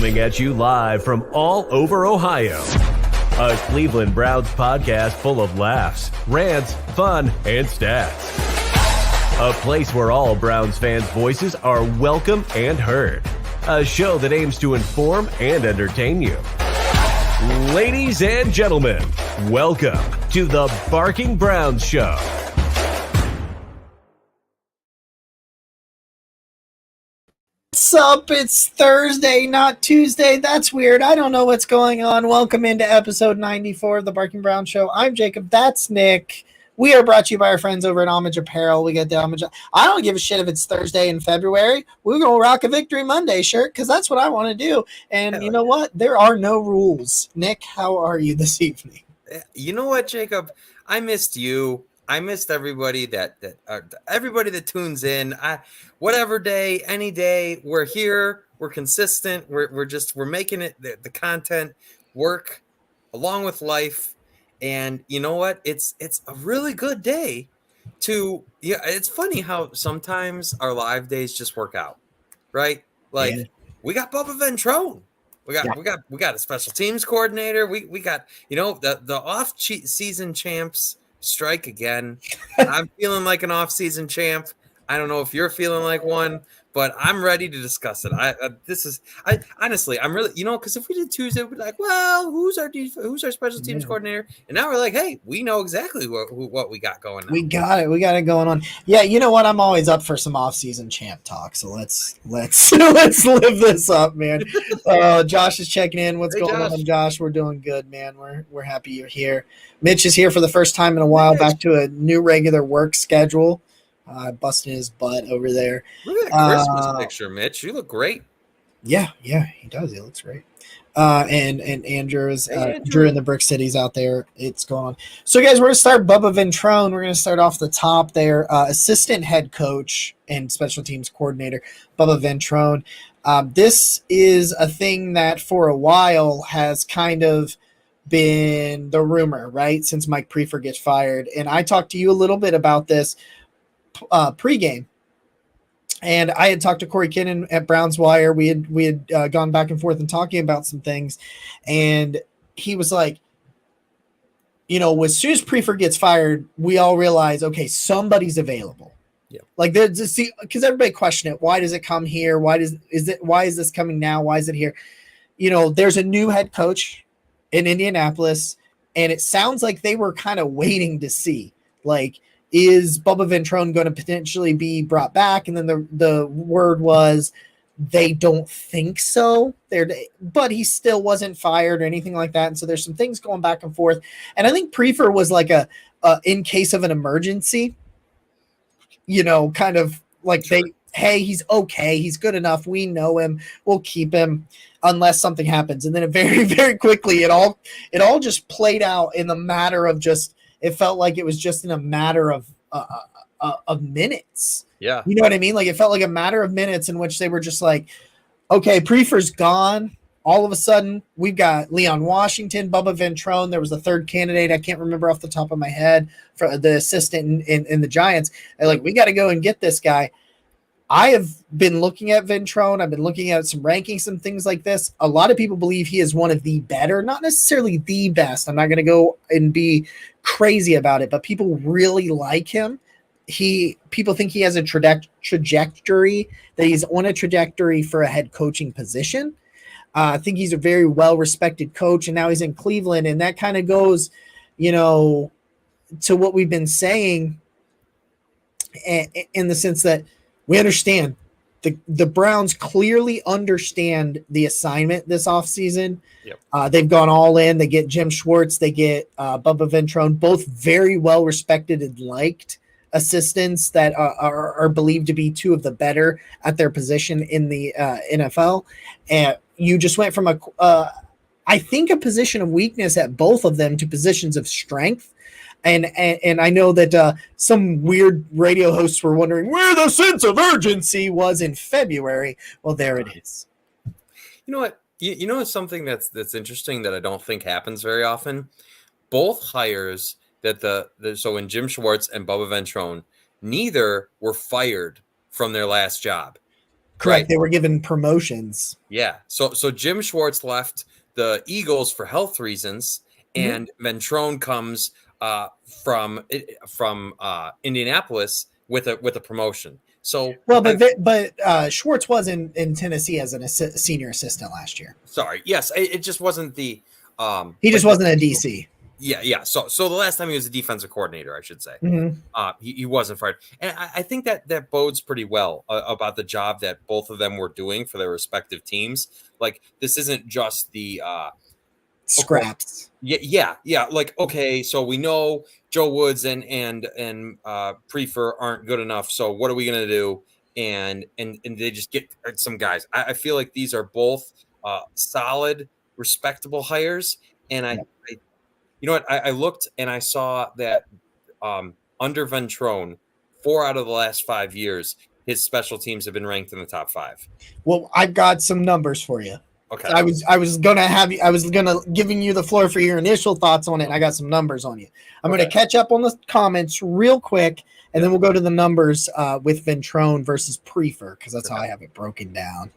Coming at you live from all over Ohio. A Cleveland Browns podcast full of laughs, rants, fun, and stats. A place where all Browns fans' voices are welcome and heard. A show that aims to inform and entertain you. Ladies and gentlemen, welcome to the Barking Browns Show. What's up? It's Thursday, not Tuesday. That's weird. I don't know what's going on. Welcome into episode 94 of the Barking Brown Show. I'm Jacob. That's Nick. We are brought to you by our friends over at Homage Apparel. We get the Homage. I don't give a shit if it's Thursday in February. We're going to rock a Victory Monday shirt because that's what I want to do. And you know what? There are no rules. Nick, how are you this evening? You know what, Jacob? I missed you. I missed everybody everybody that tunes in. Whatever day, any day, we're here. We're consistent. We're making it the content work along with life. And you know what? It's a really good day to. Yeah, it's funny how sometimes our live days just work out, right? Like we got Bubba Ventrone. We got a special teams coordinator. We got the off season champs. Strike again. I'm feeling like an off-season champ. I don't know if you're feeling like one, but I'm ready to discuss it. Honestly, I'm really, because if we did Tuesday, we'd be like, well, who's our special teams coordinator? And now we're like, hey, we know exactly what we got going on. We got it going on. Yeah, you know what? I'm always up for some off-season champ talk. So let's let's live this up, man. Josh is checking in. What's going on, Josh? We're doing good, man. We're happy you're here. Mitch is here for the first time in a while, back to a new regular work schedule. Busting his butt over there. Look at that Christmas picture, Mitch. You look great. Yeah, he does. He looks great. And Andrew's Drew in the Brick Cities out there. It's going on. So, guys, we're going to start Bubba Ventrone. We're going to start off the top there. Assistant head coach and special teams coordinator, Bubba Ventrone. This is a thing that for a while has kind of been the rumor, right? Since Mike Prefer gets fired. And I talked to you a little bit about this pregame. And I had talked to Corey Kinnan at Browns Wire. We had gone back and forth and talking about some things. And he was like, as soon as Prefer gets fired, we all realize, okay, somebody's available. Yeah. Like because everybody questioned it. Why does it come here? Why is this coming now? Why is it here? There's a new head coach in Indianapolis, and it sounds like they were kind of waiting to see, like, is Bubba Ventrone going to potentially be brought back? And then the word was they don't think so. But he still wasn't fired or anything like that. And so there's some things going back and forth. And I think Prefer was like a in case of an emergency, kind of like hey, he's okay. He's good enough. We know him. We'll keep him unless something happens. And then it very, very quickly, it all just played out in the matter of it felt like it was just in a matter of minutes. Yeah. You know what I mean? Like it felt like a matter of minutes in which they were just like, okay, Prefer's gone. All of a sudden we've got Leon Washington, Bubba Ventrone. There was a third candidate. I can't remember off the top of my head for the assistant in the Giants. They're like, we got to go and get this guy. I have been looking at Ventrone. I've been looking at some rankings, some things like this. A lot of people believe he is one of the better, not necessarily the best. I'm not going to go and be crazy about it, but people really like him. People think he has a trajectory, that he's on a trajectory for a head coaching position. I think he's a very well-respected coach, and now he's in Cleveland, and that kind of goes, to what we've been saying in the sense that we understand the Browns clearly understand the assignment this offseason. Yep. They've gone all in. They get Jim Schwartz. They get Bubba Ventrone, both very well respected and liked assistants that are believed to be two of the better at their position in the NFL. And you just went from I think a position of weakness at both of them to positions of strength. And I know that some weird radio hosts were wondering where the sense of urgency was in February. Well, there it is. You know what? You know something that's interesting that I don't think happens very often? Both hires that so in Jim Schwartz and Bubba Ventrone, neither were fired from their last job. Correct. Right? They were given promotions. Yeah. So Jim Schwartz left the Eagles for health reasons, and Ventrone comes from Indianapolis with a promotion. So but Schwartz was in Tennessee as an senior assistant last year. Sorry. Yes, it just wasn't the. He just wasn't a DC. Yeah. So the last time he was a defensive coordinator, I should say, he wasn't fired, and I think that bodes pretty well about the job that both of them were doing for their respective teams. Like, this isn't just the scraps. Okay, yeah. Like, okay, so we know Joe Woods and Prefer aren't good enough. So what are we gonna do? And they just get some guys. I feel like these are both solid, respectable hires, and I you know what? I looked and I saw that under Ventrone, 4 out of the last 5 years, his special teams have been ranked in the top 5. Well, I've got some numbers for you. Okay. I was gonna giving you the floor for your initial thoughts on it. And I got some numbers on you. I'm gonna catch up on the comments real quick, and then we'll go to the numbers with Ventrone versus Prefer, because that's how I have it broken down.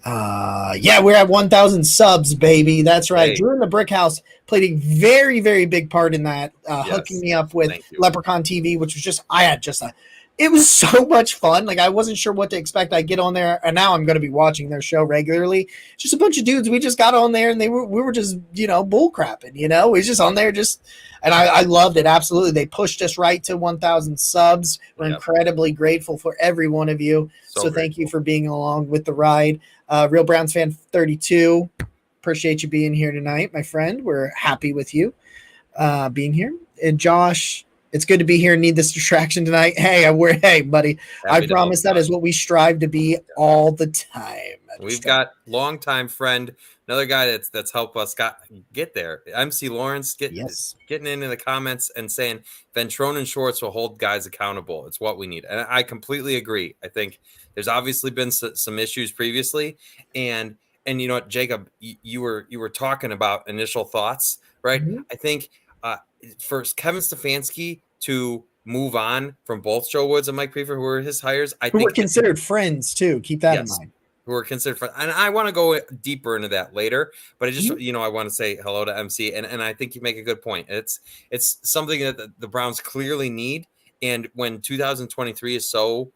We're at 1,000 subs, baby. That's right. Hey. Drew in the Brick House played a very, very big part in that, hooking me up with Leprechaun TV, which was it was so much fun. Like, I wasn't sure what to expect. I get on there, and now I'm going to be watching their show regularly. Just a bunch of dudes. We just got on there, and we were just, bull crapping, we was just on there and I loved it. Absolutely. They pushed us right to 1,000 subs. We're incredibly grateful for every one of you. So thank you for being along with the ride. Real Browns fan 32. Appreciate you being here tonight, my friend. We're happy with you being here. And Josh, it's good to be here and need this distraction tonight. Hey, buddy. I promise that is what we strive to be all the time. We've got longtime friend, another guy that's helped us get there. MC Lawrence getting into the comments and saying Ventrone and Schwartz will hold guys accountable. It's what we need. And I completely agree. I think there's obviously been some issues previously. And you know what, Jacob, you were talking about initial thoughts, right? Mm-hmm. I think for Kevin Stefanski to move on from both Joe Woods and Mike Prefer, who were his hires, who were considered friends too. Keep that in mind. Who were considered friends. And I want to go deeper into that later, but I just, I want to say hello to MC. And I think you make a good point. It's something that the Browns clearly need. And when 2023 is so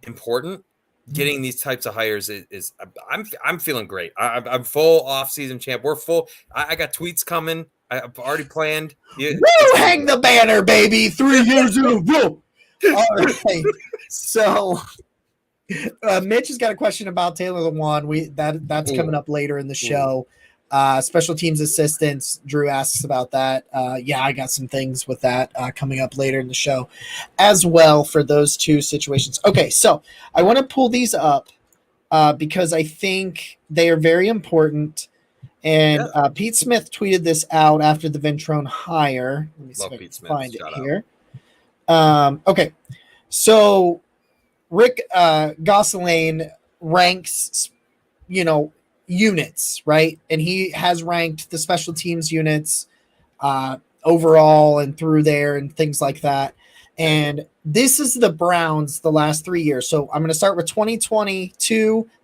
important, getting these types of hires is I'm feeling great. I'm full off-season champ. We're full. I got tweets coming. I've already planned. Woo! Hang the banner, baby. 3 years in a row. All right. So Mitch has got a question about Taylor Lewan. That's coming up later in the show. Special teams assistants. Drew asks about that. I got some things with that coming up later in the show as well for those two situations. Okay, so I want to pull these up because I think they are very important. And Pete Smith tweeted this out after the Ventrone hire. Let me see if I can find it here. Okay, so Rick Gosselin ranks, units, right? And he has ranked the special teams units overall and through there and things like that. And this is the Browns the last 3 years. So I'm going to start with 2022,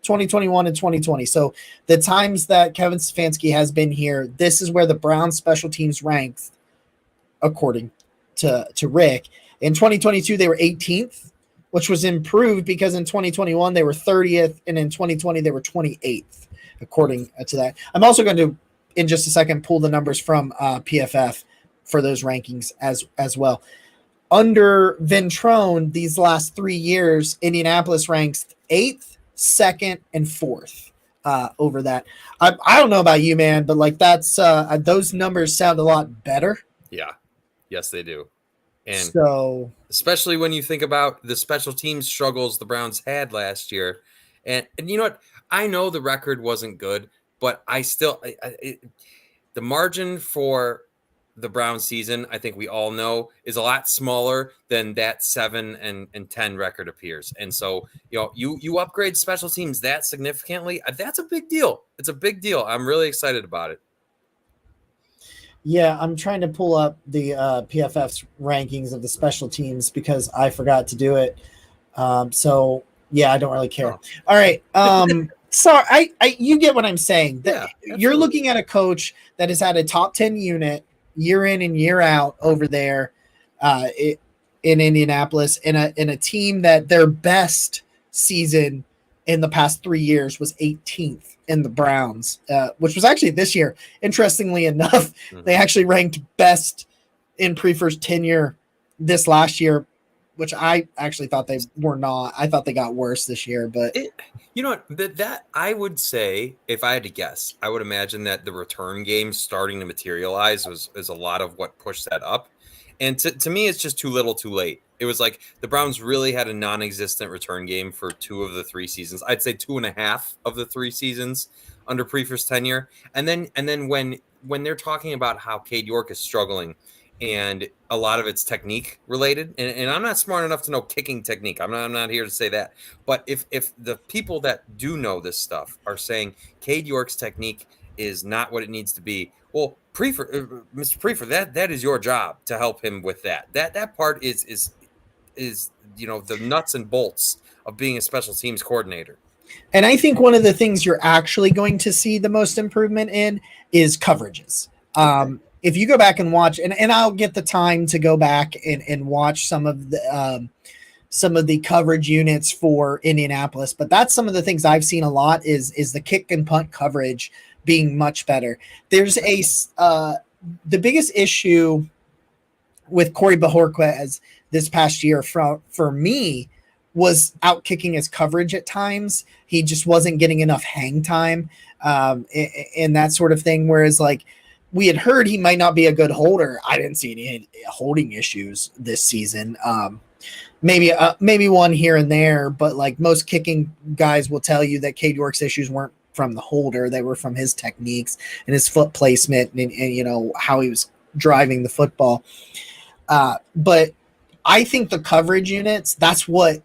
2021, and 2020. So the times that Kevin Stefanski has been here, this is where the Browns special teams ranked according to Rick. In 2022, they were 18th, which was improved because in 2021, they were 30th. And in 2020, they were 28th, according to that. I'm also going to, in just a second, pull the numbers from PFF for those rankings as well. Under Ventrone, these last 3 years, Indianapolis ranks 8th, 2nd, and 4th over that. I don't know about you, man, but like that's those numbers sound a lot better. Yeah. Yes, they do. And so, especially when you think about the special teams struggles the Browns had last year. And you know what? I know the record wasn't good, but I still the margin for the Browns season, I think we all know, is a lot smaller than that 7 and 10 record appears. And so, you upgrade special teams that significantly. That's a big deal. It's a big deal. I'm really excited about it. Yeah, I'm trying to pull up the PFF's rankings of the special teams because I forgot to do it. So Yeah, I don't really care. Oh. All right. So you get what I'm saying. Yeah, you're looking at a coach that has had a top 10 unit year in and year out over there in Indianapolis, in a team that their best season in the past 3 years was 18th in the Browns, which was actually this year. Interestingly enough, they actually ranked best in Prefer's tenure this last year, which I actually thought they were not. I thought they got worse this year, but you know what? That I would say, if I had to guess, I would imagine that the return game starting to materialize is a lot of what pushed that up. And to me, it's just too little, too late. It was like the Browns really had a non-existent return game for 2 of the 3 seasons. I'd say 2.5 of the 3 seasons under Prefer's tenure. And then when they're talking about how Cade York is struggling, and a lot of it's technique related, and I'm not smart enough to know kicking technique. I'm not here to say that. But if the people that do know this stuff are saying Cade York's technique is not what it needs to be, well, Mr. Prefer, that is your job to help him with that. That part is the nuts and bolts of being a special teams coordinator. And I think one of the things you're actually going to see the most improvement in is coverages. If you go back and watch, and I'll get the time to go back and watch some of the coverage units for Indianapolis, but that's some of the things I've seen a lot is the kick and punt coverage being much better. There's the biggest issue with Corey Bajorquez this past year for me was out kicking his coverage at times. He just wasn't getting enough hang time and that sort of thing. Whereas like we had heard he might not be a good holder. I didn't see any holding issues this season. Maybe one here and there, but like most kicking guys will tell you that Cade York's issues weren't from the holder. They were from his techniques and his foot placement and how he was driving the football. But I think the coverage units, that's what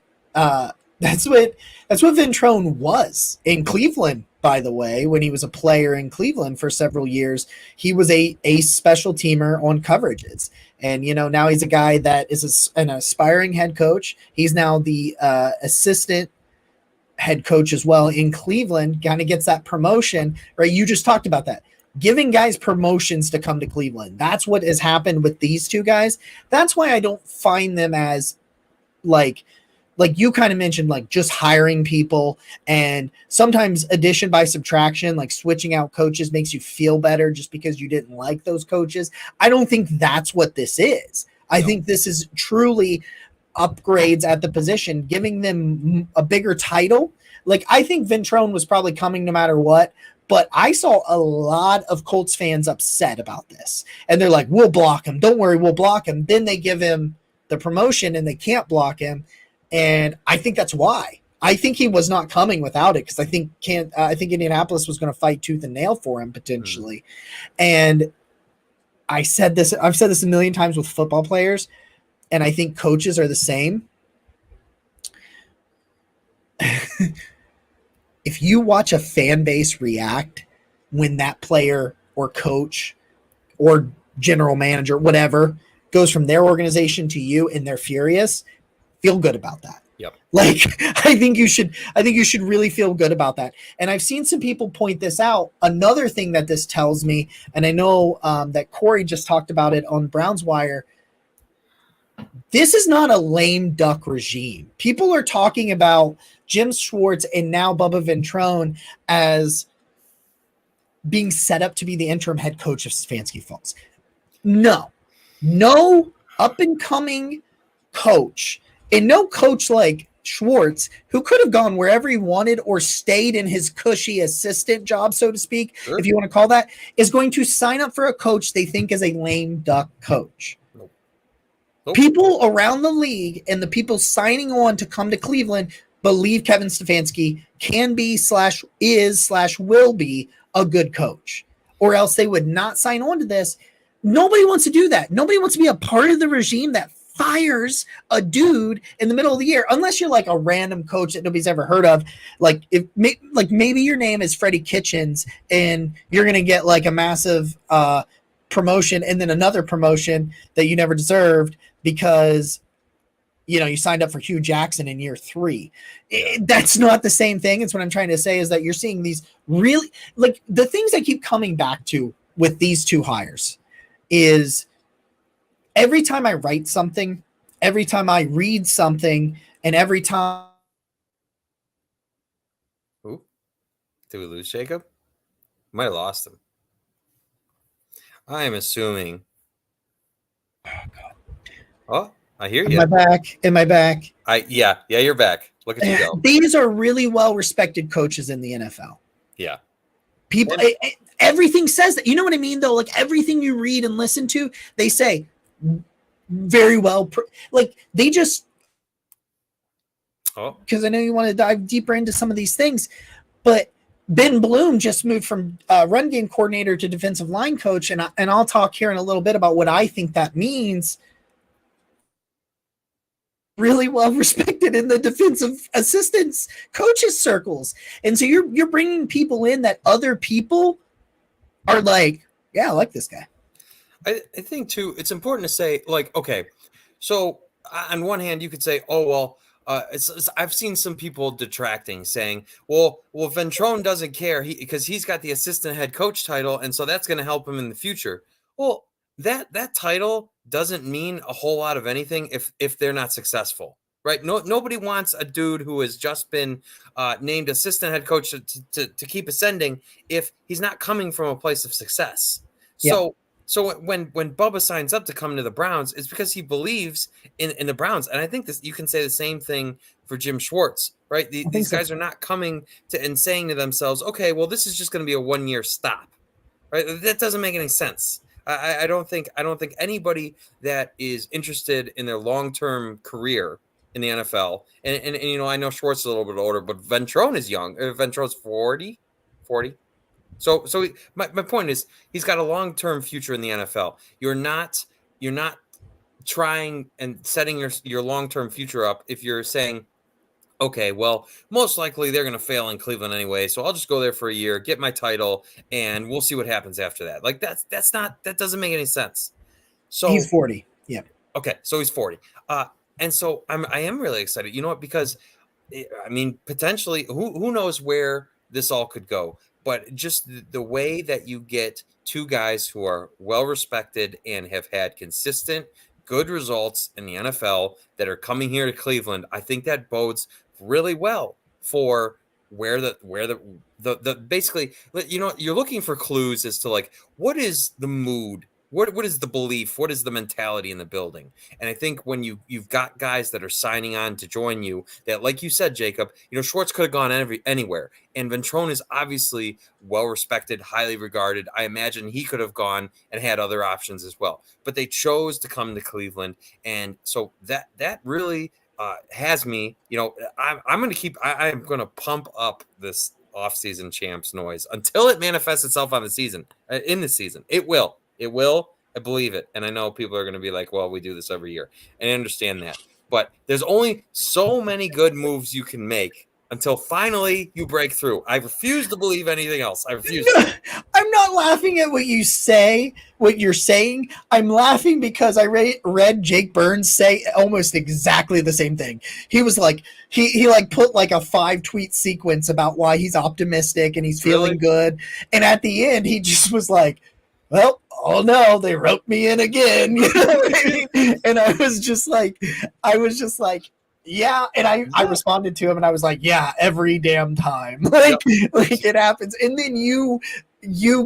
Ventrone was in Cleveland, by the way. When he was a player in Cleveland for several years, he was a special teamer on coverages. And, now he's a guy that is an aspiring head coach. He's now the assistant head coach as well in Cleveland, kind of gets that promotion, right? You just talked about that. Giving guys promotions to come to Cleveland. That's what has happened with these two guys. That's why I don't find them as like you kind of mentioned, like just hiring people, and sometimes addition by subtraction, like switching out coaches makes you feel better just because you didn't like those coaches. I don't think that's what this is. I think this is truly upgrades at the position, giving them a bigger title. Like I think Ventrone was probably coming no matter what, but I saw a lot of Colts fans upset about this. And they're like, we'll block him. Don't worry, we'll block him. Then they give him the promotion and they can't block him. And I think that's why. I think he was not coming without it, because I think Indianapolis was going to fight tooth and nail for him potentially. And I've said this a million times with football players, and I think coaches are the same. If you watch a fan base react when that player or coach or general manager, whatever, goes from their organization to you and they're furious, feel good about that. Yep. Like I think you should really feel good about that. And I've seen some people point this out. Another thing that this tells me, and I know that Corey just talked about it on Browns Wire, this is not a lame duck regime. People are talking about Jim Schwartz and now Bubba Ventrone as being set up to be the interim head coach of Stefanski Falls. No up and coming coach, and no coach like Schwartz, who could have gone wherever he wanted or stayed in his cushy assistant job, so to speak, if you want to call that, is going to sign up for a coach they think is a lame duck coach. Nope. People around the league and the people signing on to come to Cleveland believe Kevin Stefanski can be / will be a good coach, or else they would not sign on to this. Nobody wants to do that. Nobody wants to be a part of the regime that fires a dude in the middle of the year, unless you're like a random coach that nobody's ever heard of. Like maybe your name is Freddie Kitchens and you're going to get like a massive promotion and then another promotion that you never deserved because you signed up for Hugh Jackson in year 3. That's not the same thing. It's what I'm trying to say is that you're seeing these really, like, the things I keep coming back to with these 2 hires is every time I write something, every time I read something, and every time. Ooh, did we lose Jacob? Might have lost him. I am assuming. Oh, God. Oh, I hear you. Am I back? Yeah, you're back. Look at you go. These are really well-respected coaches in the NFL. Yeah. People, everything says that. You know what I mean, though? Like, everything you read and listen to, they say very well. Like, they just. Oh. Because I know you want to dive deeper into some of these things, but Ben Bloom just moved from run game coordinator to defensive line coach, and I'll talk here in a little bit about what I think that means. Really well respected in the defensive assistants coaches circles, and so you're bringing people in that other people are like, yeah, I like this guy. I think too, it's important to say, like, okay, so on one hand, you could say, oh well. I've seen some people detracting, saying, "Well, Ventrone doesn't care because he's got the assistant head coach title, and so that's going to help him in the future." Well, that title doesn't mean a whole lot of anything if they're not successful, right? Nobody wants a dude who has just been named assistant head coach to keep ascending if he's not coming from a place of success. Yeah. So when Bubba signs up to come to the Browns, it's because he believes in the Browns. And I think you can say the same thing for Jim Schwartz, right? These guys are not coming to and saying to themselves, okay, well, this is just going to be a 1-year stop, right? That doesn't make any sense. I don't think anybody that is interested in their long-term career in the NFL, and I know Schwartz is a little bit older, but Ventrone is young. Ventrone's 40. So my point is he's got a long-term future in the NFL. You're not trying and setting your long-term future up if you're saying, okay, well, most likely they're going to fail in Cleveland anyway, so I'll just go there for a year, get my title, and we'll see what happens after that. Like that doesn't make any sense. So he's 40. Yeah. Okay, so he's 40. And so I am really excited. You know what? Because I mean, potentially, who knows where this all could go. But just the way that you get 2 guys who are well respected and have had consistent, good results in the NFL that are coming here to Cleveland, I think that bodes really well for where the basically, you're looking for clues as to like what is the mood. What is the belief? What is the mentality in the building? And I think when you've got guys that are signing on to join you, that, like you said, Jacob, Schwartz could have gone anywhere. And Ventrone is obviously well-respected, highly regarded. I imagine he could have gone and had other options as well. But they chose to come to Cleveland. And so that really has me, I'm going to pump up this offseason champs noise until it manifests itself on the season, in the season. It will. I believe it. And I know people are going to be like, well, we do this every year. And I understand that. But there's only so many good moves you can make until finally you break through. I refuse to believe anything else. I refuse. I'm not laughing at what you're saying. I'm laughing because I read Jake Burns say almost exactly the same thing. He was like, he like put like a 5-tweet sequence about why he's optimistic and he's feeling good. And at the end, he just was like, well, oh no, they wrote me in again. You know what I mean? And I was just like, yeah. And I responded to him and I was like, yeah, every damn time. Like it happens. And then you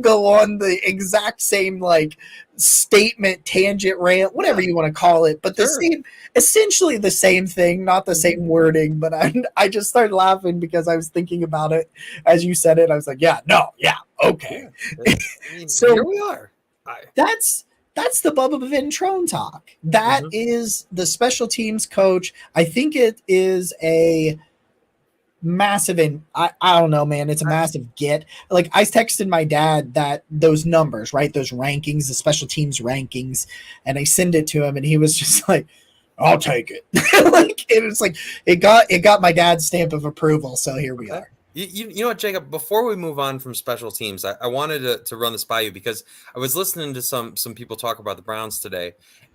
go on the exact same like statement, tangent, rant, whatever you want to call it, but essentially the same thing, not the same wording. But I just started laughing because I was thinking about it as you said it. I was like, yeah, okay. So here we are. That's the Bubba Ventrone talk. That is the special teams coach. I think it is a massive, and I don't know, man. It's a massive get. Like I texted my dad that those numbers, right? Those rankings, the special teams rankings, and I send it to him, and he was just like, "I'll take it." Like it was like it got my dad's stamp of approval. So here we are. You know what, Jacob, before we move on from special teams, I wanted to run this by you because I was listening to some people talk about the Browns today,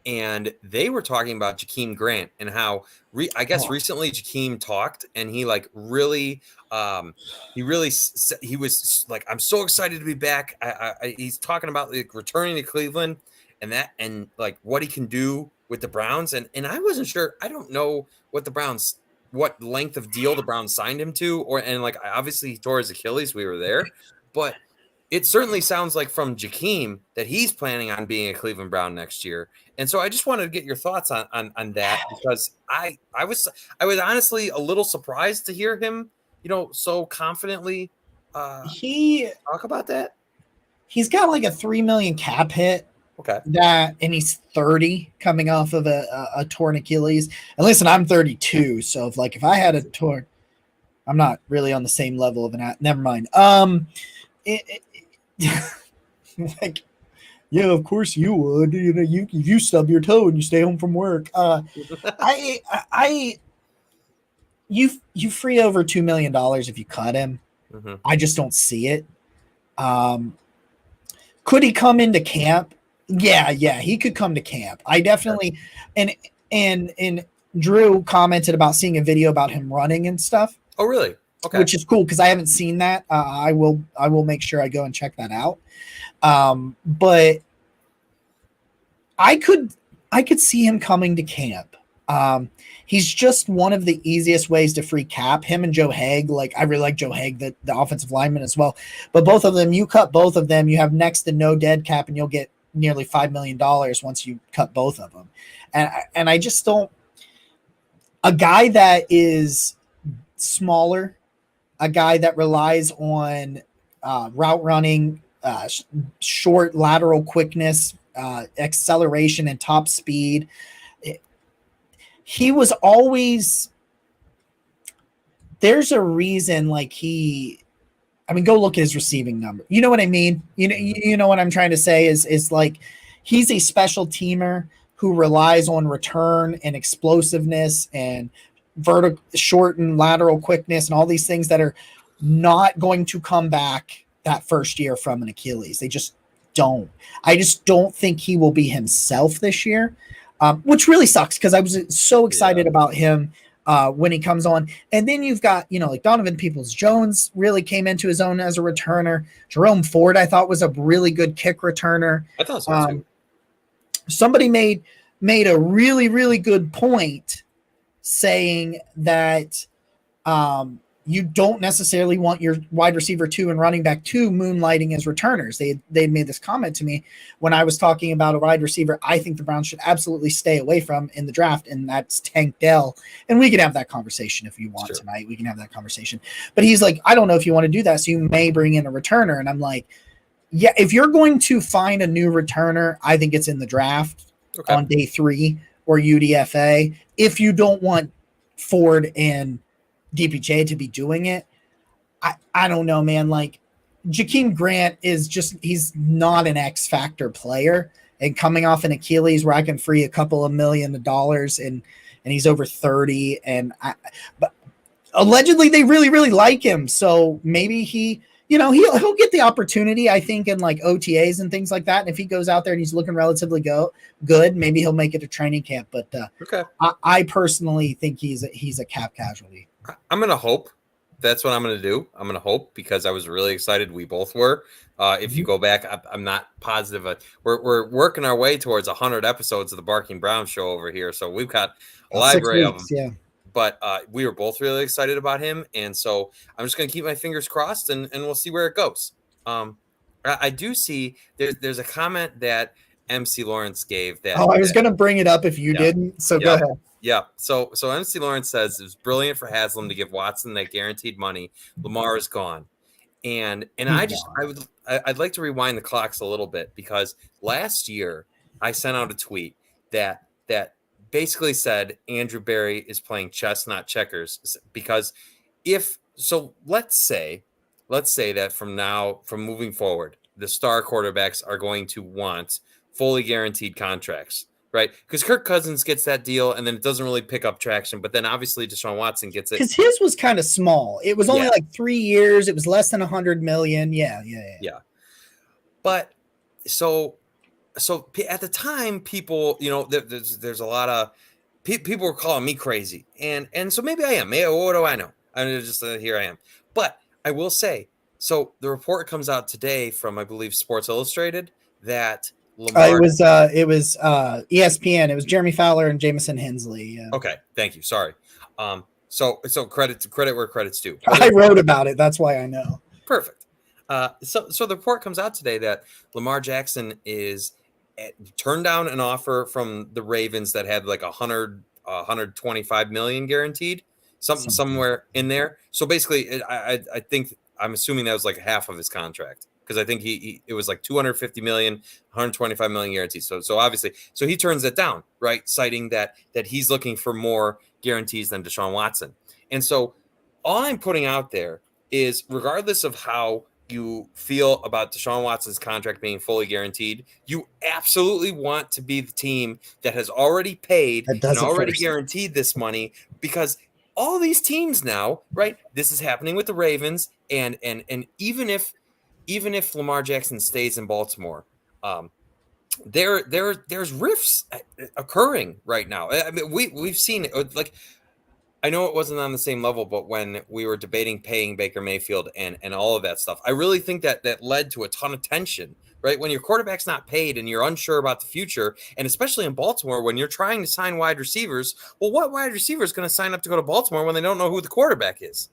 and they were talking about Jakeem Grant and how recently Jakeem talked, and he like really he was like, I'm so excited to be back. He's talking about like returning to Cleveland and like what he can do with the Browns, and I wasn't sure. I don't know what length of deal the Browns signed him to, and like obviously he tore his Achilles. We were there, but it certainly sounds like from Jakeem that he's planning on being a Cleveland Brown next year. And so I just wanted to get your thoughts on that, because I was honestly a little surprised to hear him, so confidently talk about that. He's got like a $3 million cap hit. Okay. And he's 30 coming off of a torn Achilles. And listen, I'm 32. So if I had a torn, I'm not really on the same level of never mind. Like, yeah, of course you would. You stub your toe and you stay home from work. You free over $2 million if you cut him. Mm-hmm. I just don't see it. Could he come into camp? Yeah, he could come to camp. I definitely, and Drew commented about seeing a video about him running and stuff. Oh, really? Okay. Which is cool because I haven't seen that. I will make sure I go and check that out. But I could see him coming to camp. He's just one of the easiest ways to free cap. Him and Joe Haeg, like I really like Joe Haeg, the offensive lineman as well. But both of them, you cut both of them, you have next to no dead cap, and you'll get nearly $5 million once you cut both of them. And I just don't. A guy that is smaller, a guy that relies on route running, short lateral quickness, acceleration, and top speed. He was always. There's a reason, like go look at his receiving number. You know what I mean? You know what I'm trying to say is like he's a special teamer who relies on return and explosiveness and vertical, short and lateral quickness and all these things that are not going to come back that first year from an Achilles. They just don't. I just don't think he will be himself this year, which really sucks because I was so excited about him when he comes on. And then you've got, like Donovan Peoples-Jones really came into his own as a returner. Jerome Ford, I thought, was a really good kick returner. I thought so too. Somebody made a really, really good point saying that you don't necessarily want your wide receiver 2 and running back 2 moonlighting as returners. They made this comment to me when I was talking about a wide receiver I think the Browns should absolutely stay away from in the draft, and that's Tank Dell. And we can have that conversation if you want tonight. We can have that conversation. But he's like, I don't know if you want to do that, so you may bring in a returner. And I'm like, yeah, if you're going to find a new returner, I think it's in the draft on day 3 or UDFA. If you don't want Ford and DPJ to be doing it, I don't know, man. Like Jakeem Grant is he's not an X factor player, and coming off an Achilles where I can free a couple of $1 million and he's over 30, but allegedly they really, really like him. So maybe he'll get the opportunity, I think, in like OTAs and things like that. And if he goes out there and he's looking relatively good, maybe he'll make it a training camp. But I personally think he's a cap casualty. I'm going to hope. That's what I'm going to do. I'm going to hope, because I was really excited. We both were. If you go back, I'm not positive. We're working our way towards 100 episodes of the Barking Brown Show over here. So we've got a library of them. Yeah. But we were both really excited about him. And so I'm just going to keep my fingers crossed, and we'll see where it goes. I do see there's a comment that MC Lawrence gave that. I was going to bring it up if you didn't. So go ahead. Yeah. So MC Lawrence says it was brilliant for Haslam to give Watson that guaranteed money. Lamar is gone. And I'd like to rewind the clocks a little bit, because last year I sent out a tweet that basically said Andrew Berry is playing chess, not checkers. Because let's say that from moving forward, the star quarterbacks are going to want fully guaranteed contracts, right? Because Kirk Cousins gets that deal, and then it doesn't really pick up traction. But then obviously Deshaun Watson gets it. Because his was kind of small. It was only like 3 years. It was less than $100 million. Yeah. But so so at the time, people, there's a lot of people were calling me crazy, and so maybe I am. Maybe, what do I know? I'm just here I am. But I will say, so the report comes out today from, I believe, Sports Illustrated that Lamar. It was ESPN. It was Jeremy Fowler and Jamison Hensley. Yeah. Okay, thank you. Sorry. So credit where credit's due. I wrote about it. That's why I know. Perfect. So the report comes out today that Lamar Jackson is turned down an offer from the Ravens that had like 125 million guaranteed, somewhere in there. So basically, I think I'm assuming that was like half of his contract, because I think it was like 250 million, 125 million guaranteed. So obviously, he turns it down, right? Citing that he's looking for more guarantees than Deshaun Watson. And so all I'm putting out there is, regardless of how you feel about Deshaun Watson's contract being fully guaranteed, you absolutely want to be the team that has already paid and already guaranteed this money, because all these teams now, right? This is happening with the Ravens, and even if Lamar Jackson stays in Baltimore, there's rifts occurring right now. I mean, we've seen it. Like, I know it wasn't on the same level, but when we were debating paying Baker Mayfield and all of that stuff, I really think that led to a ton of tension, right? When your quarterback's not paid and you're unsure about the future, and especially in Baltimore, when you're trying to sign wide receivers, well, what wide receiver is going to sign up to go to Baltimore when they don't know who the quarterback is?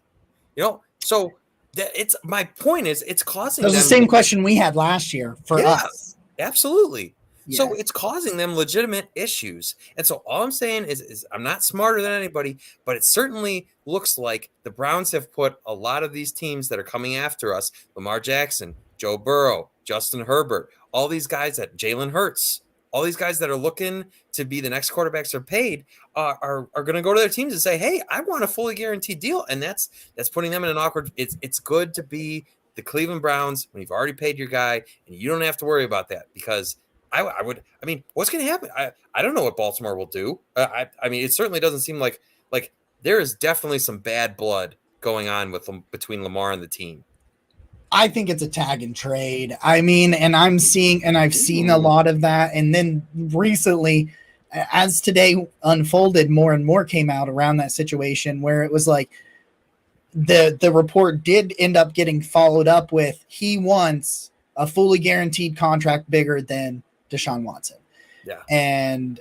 So it's, my point is, it's causing them. It was the same question we had last year for us. Absolutely. Yeah. So it's causing them legitimate issues. And so all I'm saying is I'm not smarter than anybody, but it certainly looks like the Browns have put a lot of these teams that are coming after us, Lamar Jackson, Joe Burrow, Justin Herbert, all these guys, that Jalen Hurts, all these guys that are looking to be the next quarterbacks are paid, are going to go to their teams and say, hey, I want a fully guaranteed deal. And that's putting them in an awkward, it's good to be the Cleveland Browns when you've already paid your guy and you don't have to worry about that, because I mean, what's going to happen? I don't know what Baltimore will do. I mean, it certainly doesn't seem like there is definitely some bad blood going on between Lamar and the team. I think it's a tag and trade. I mean, and I've seen a lot of that. And then recently, as today unfolded, more and more came out around that situation where it was like the report did end up getting followed up with, he wants a fully guaranteed contract bigger than Deshaun Watson. Yeah. And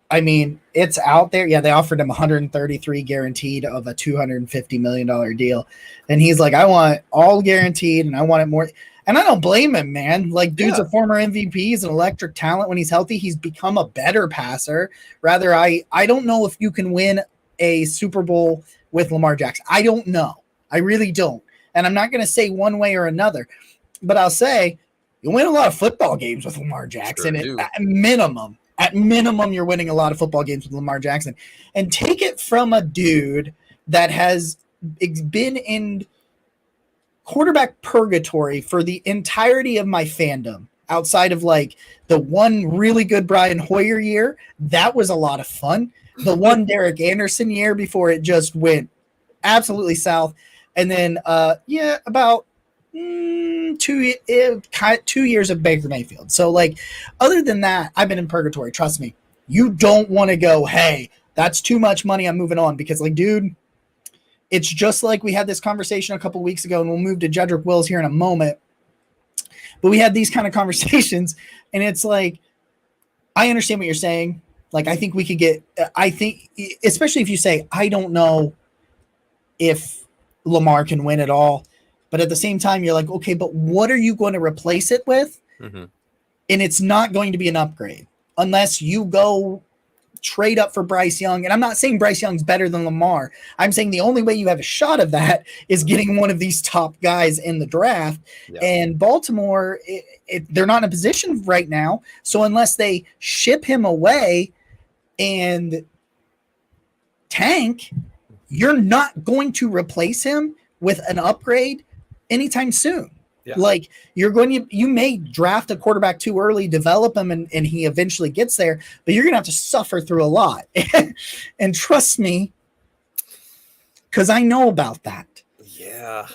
I mean, it's out there. Yeah, they offered him 133 guaranteed of a $250 million deal. And he's like, I want all guaranteed and I want it more. And I don't blame him, man. Like, dude's a former MVP. He's an electric talent when he's healthy. He's become a better passer. Rather, I don't know if you can win a Super Bowl with Lamar Jackson. I don't know. I really don't. And I'm not going to say one way or another, but I'll say you win a lot of football games with Lamar Jackson. Sure, At minimum, you're winning a lot of football games with Lamar Jackson. And take it from a dude that has been in quarterback purgatory for the entirety of my fandom, outside of like the one really good Brian Hoyer year. That was a lot of fun. The one Derek Anderson year before it just went absolutely south. And then, about 2 years of Baker Mayfield. So, like, other than that, I've been in purgatory. Trust me. You don't want to go, hey, that's too much money, I'm moving on. Because, like, dude, it's just like we had this conversation a couple weeks ago, and we'll move to Jedrick Wills here in a moment. But we had these kind of conversations, and it's like, I understand what you're saying. Like, I think we could get, especially if you say, I don't know if Lamar can win it all. But at the same time, you're like, okay, but what are you going to replace it with? Mm-hmm. And it's not going to be an upgrade unless you go trade up for Bryce Young. And I'm not saying Bryce Young's better than Lamar. I'm saying the only way you have a shot of that is getting one of these top guys in the draft. Yeah. And Baltimore, they're not in a position right now. So unless they ship him away and tank, you're not going to replace him with an upgrade anytime soon. Yeah. Like, you may draft a quarterback too early, develop him, and he eventually gets there, but you're going to have to suffer through a lot. And trust me, because I know about that. Yeah.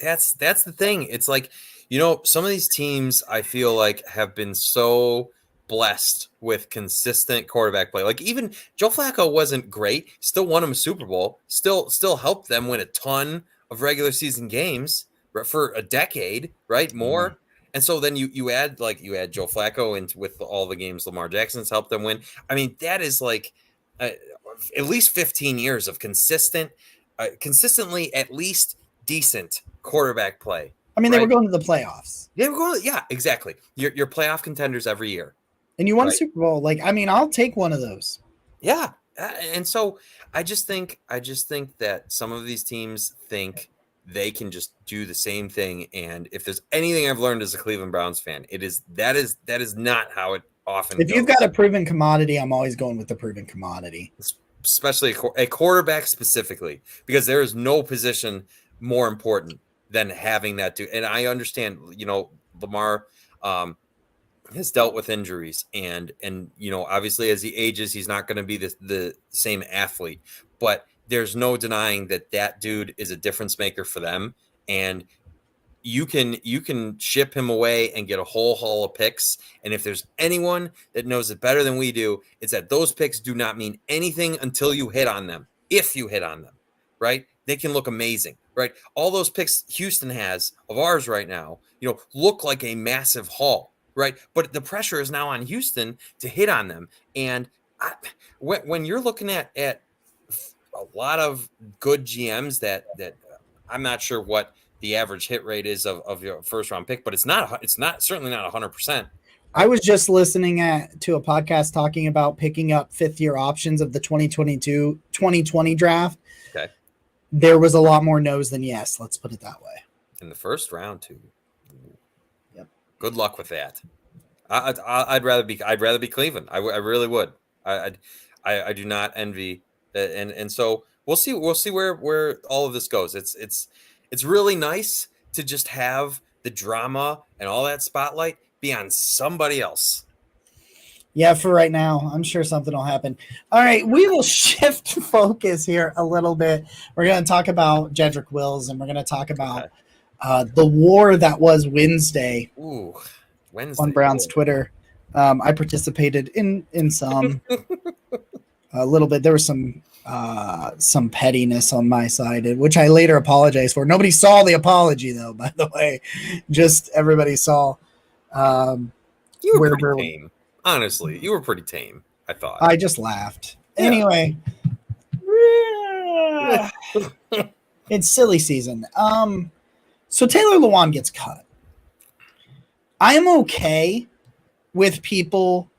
That's the thing. It's like, Some of these teams I feel like have been so blessed with consistent quarterback play. Like even Joe Flacco wasn't great, still won him a Super Bowl, still helped them win a ton of regular season games for a decade, right? More. Yeah. And so then you add Joe Flacco into with all the games Lamar Jackson's helped them win. I mean, that is like at least 15 years of consistently at least decent quarterback play. I mean, right? they were going to the playoffs. They were going, yeah, exactly. You're playoff contenders every year. And you won a Super Bowl. Like, I mean, I'll take one of those. Yeah. And so I just think that some of these teams think they can just do the same thing. And if there's anything I've learned as a Cleveland Browns fan, that is not how it often If goes. you've got a proven commodity, I'm always going with the proven commodity. Especially a quarterback specifically, because there is no position more important than having that dude. And I understand, Lamar has dealt with injuries and obviously as he ages, he's not going to be the same athlete, but there's no denying that dude is a difference maker for them. And you can ship him away and get a whole haul of picks. And if there's anyone that knows it better than we do, it's that those picks do not mean anything until you hit on them. If you hit on them, right? They can look amazing, right? All those picks Houston has of ours right now, look like a massive haul, right? But the pressure is now on Houston to hit on them. And when you're looking at a lot of good GMs that I'm not sure what the average hit rate is of your first round pick, but it's certainly not 100%. I was just listening to a podcast talking about picking up 5th-year options of the 2020 draft. Okay. There was a lot more no's than yes. Let's put it that way. In the first round, too. Yep. Good luck with that. I'd rather be Cleveland. I really would. I do not envy, and so we'll see where all of this goes. It's really nice to just have the drama and all that spotlight be on somebody else. Yeah, for right now, I'm sure something will happen. All right, we will shift focus here a little bit. We're going to talk about Jedrick Wills, and we're going to talk about the war that was Wednesday. Ooh, Wednesday on Brown's Twitter. I participated in some a little bit. There was some pettiness on my side, which I later apologized for. Nobody saw the apology, though, by the way. Just everybody saw. You were pretty tame. Honestly, you were pretty tame, I thought. I just laughed. Yeah. Anyway. It's silly season. So Taylor Lewan gets cut. I am okay with people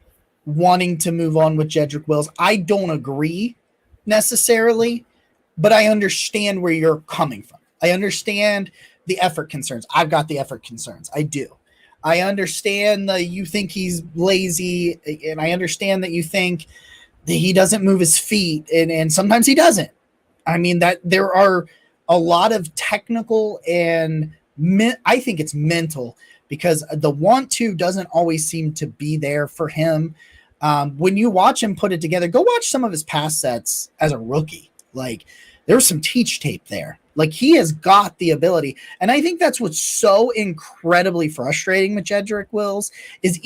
wanting to move on with Jedrick Wills. I don't agree necessarily, but I understand where you're coming from. I understand the effort concerns. I've got the effort concerns. I do. I understand that you think he's lazy, and I understand that you think that he doesn't move his feet, and sometimes he doesn't. I mean, that there are a lot of technical and I think it's mental, because the want to doesn't always seem to be there for him. When you watch him put it together, go watch some of his pass sets as a rookie. Like, there was some teach tape there. Like, he has got the ability. And I think that's what's so incredibly frustrating with Jedrick Wills is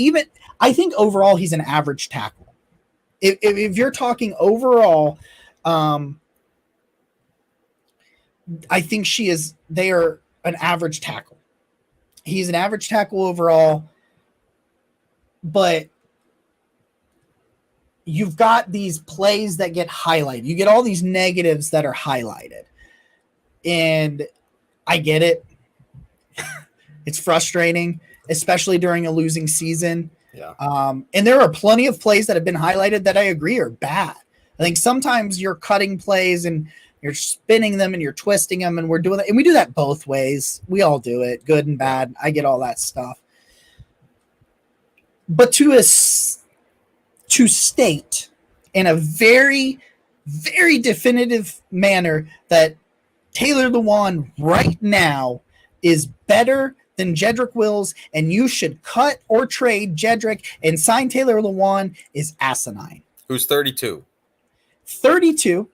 I think overall he's an average tackle. If you're talking overall, I think they are an average tackle. He's an average tackle overall, but you've got these plays that get highlighted. You get all these negatives that are highlighted. And I get it. It's frustrating, especially during a losing season. Yeah. And there are plenty of plays that have been highlighted that I agree are bad. I think sometimes you're cutting plays and you're spinning them and you're twisting them, and we're doing that. And we do that both ways. We all do it, good and bad. I get all that stuff. But to state in a very, very definitive manner that Taylor Lewan right now is better than Jedrick Wills, and you should cut or trade Jedrick and sign Taylor Lewan is asinine. Who's 32? 32.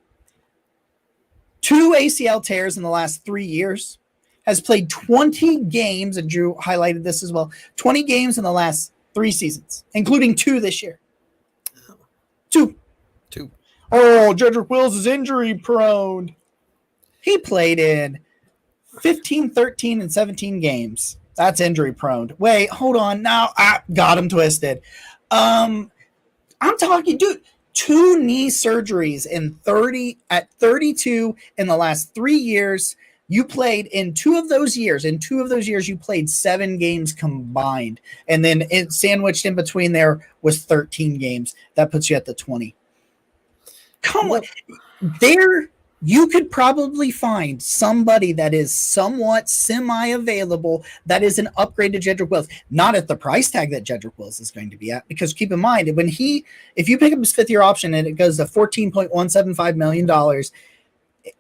2 ACL tears in the last 3 years. has played 20 games, and Drew highlighted this as well, 20 games in the last 3 seasons, including 2 this year. 2. Oh, Jedrick Wills is injury prone. He played in 15, 13, and 17 games. That's injury prone. Wait, hold on. Now I got him twisted. I'm talking, dude, 2 knee surgeries at 32 in the last 3 years. You played in 2 of those years. In 2 of those years, you played 7 games combined. And then it sandwiched in between there was 13 games. That puts you at the 20. Come on. There, you could probably find somebody that is somewhat semi-available that is an upgrade to Jedrick Wills. Not at the price tag that Jedrick Wills is going to be at, because keep in mind, if you pick up his 5th-year option and it goes to $14.175 million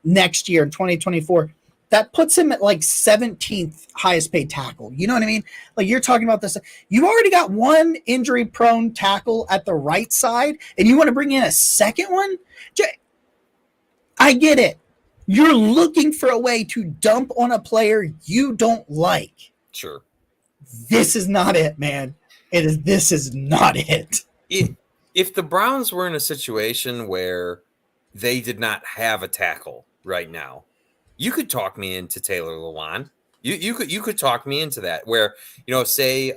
next year in 2024, that puts him at like 17th highest paid tackle. You know what I mean? Like, you're talking about this. You've already got 1 injury prone tackle at the right side, and you want to bring in a second one? I get it. You're looking for a way to dump on a player you don't like. Sure. This is not it, man. This is not it. If the Browns were in a situation where they did not have a tackle right now, you could talk me into Taylor Lewan. You could talk me into that, where, say,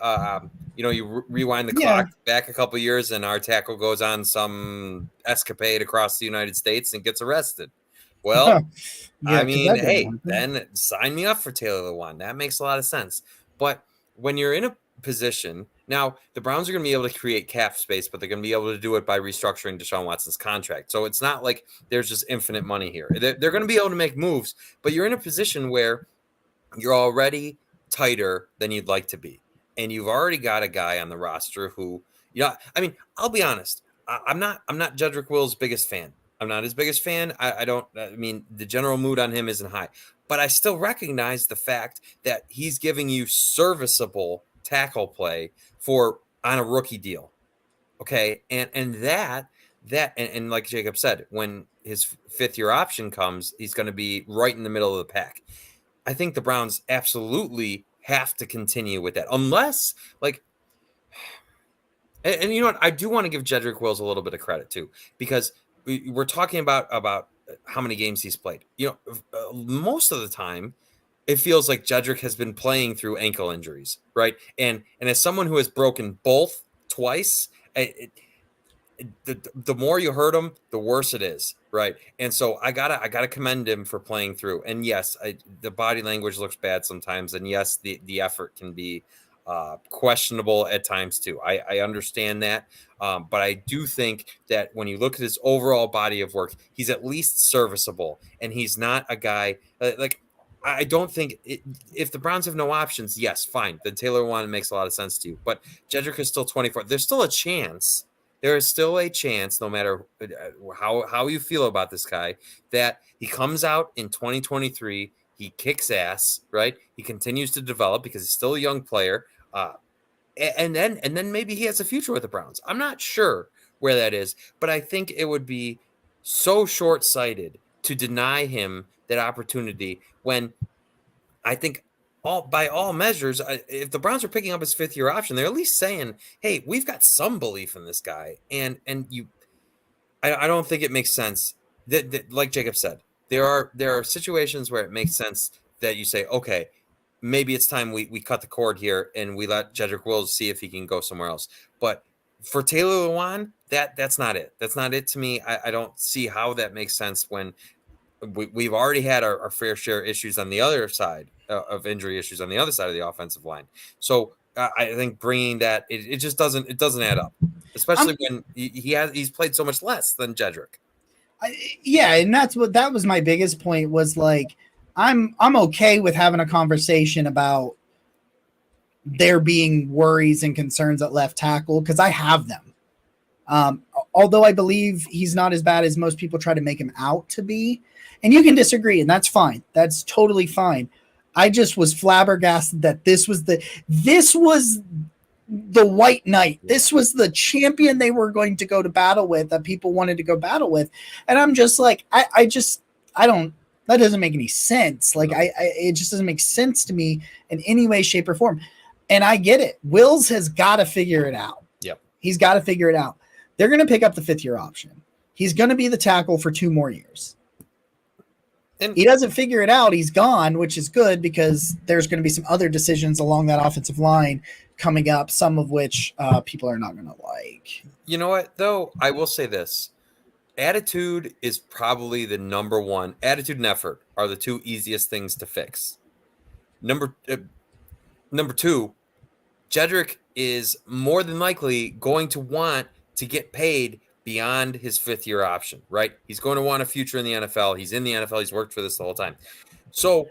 you rewind the clock back a couple years and our tackle goes on some escapade across the United States and gets arrested. Well, then sign me up for Taylor Lewan. That makes a lot of sense. But when you're in a position now, the Browns are going to be able to create cap space, but they're going to be able to do it by restructuring Deshaun Watson's contract. So it's not like there's just infinite money here. They're going to be able to make moves, but you're in a position where you're already tighter than you'd like to be. And you've already got a guy on the roster who, I'll be honest. I'm not Jedrick Wills' biggest fan. I'm not his biggest fan. The general mood on him isn't high, but I still recognize the fact that he's giving you serviceable tackle play on a rookie deal. Okay. And that like Jacob said, when his 5th-year option comes, he's going to be right in the middle of the pack. I think the Browns absolutely have to continue with that, unless, like, and you know what? I do want to give Jedrick Wills a little bit of credit too, because we're talking about how many games he's played. Most of the time, it feels like Jedrick has been playing through ankle injuries, right? And as someone who has broken both twice, the more you hurt him, the worse it is, right? And so I gotta commend him for playing through. And yes, the body language looks bad sometimes, and yes, the effort can be questionable at times too. I understand that, but I do think that when you look at his overall body of work, he's at least serviceable, and he's not a guy like. I don't think if the Browns have no options, yes, fine. The Taylor one makes a lot of sense to you, but Jedrick is still 24. There's still a chance. There is still a chance, no matter how you feel about this guy, that he comes out in 2023. He kicks ass, right? He continues to develop because he's still a young player, and then maybe he has a future with the Browns. I'm not sure where that is, but I think it would be so short-sighted to deny him that opportunity when I think by all measures, if the Browns are picking up his 5th-year option, they're at least saying, hey, we've got some belief in this guy. And I don't think it makes sense that like Jacob said, there are situations where it makes sense that you say, okay, maybe it's time we cut the cord here and we let Jedrick Wills see if he can go somewhere else. But for Taylor Lewan, that's not it. That's not it to me. I don't see how that makes sense when we've already had our fair share of issues on the other side of injury issues on the other side of the offensive line. So I think bringing that, it just doesn't add up, especially when he's played so much less than Jedrick. And that was my biggest point, was like, I'm okay with having a conversation about there being worries and concerns at left tackle, because I have them. Although I believe he's not as bad as most people try to make him out to be. And you can disagree, and that's fine. That's totally fine. I just was flabbergasted that this was the white knight. This was the champion they were going to go to battle with, that people wanted to go battle with. And I'm just like, I That doesn't make any sense. Like it just doesn't make sense to me in any way, shape, or form. And I get it. Wills has got to figure it out. Yep. He's got to figure it out. They're going to pick up the 5th-year option. He's going to be the tackle for 2 more years. And he doesn't figure it out, he's gone, which is good because there's going to be some other decisions along that offensive line coming up, some of which people are not going to like. You know what, though? I will say this. Attitude is probably the number one. Attitude and effort are the 2 easiest things to fix. Number 2, Jedrick is more than likely going to want to get paid beyond his 5th-year option, right? He's going to want a future in the NFL. He's in the NFL. He's worked for this the whole time. So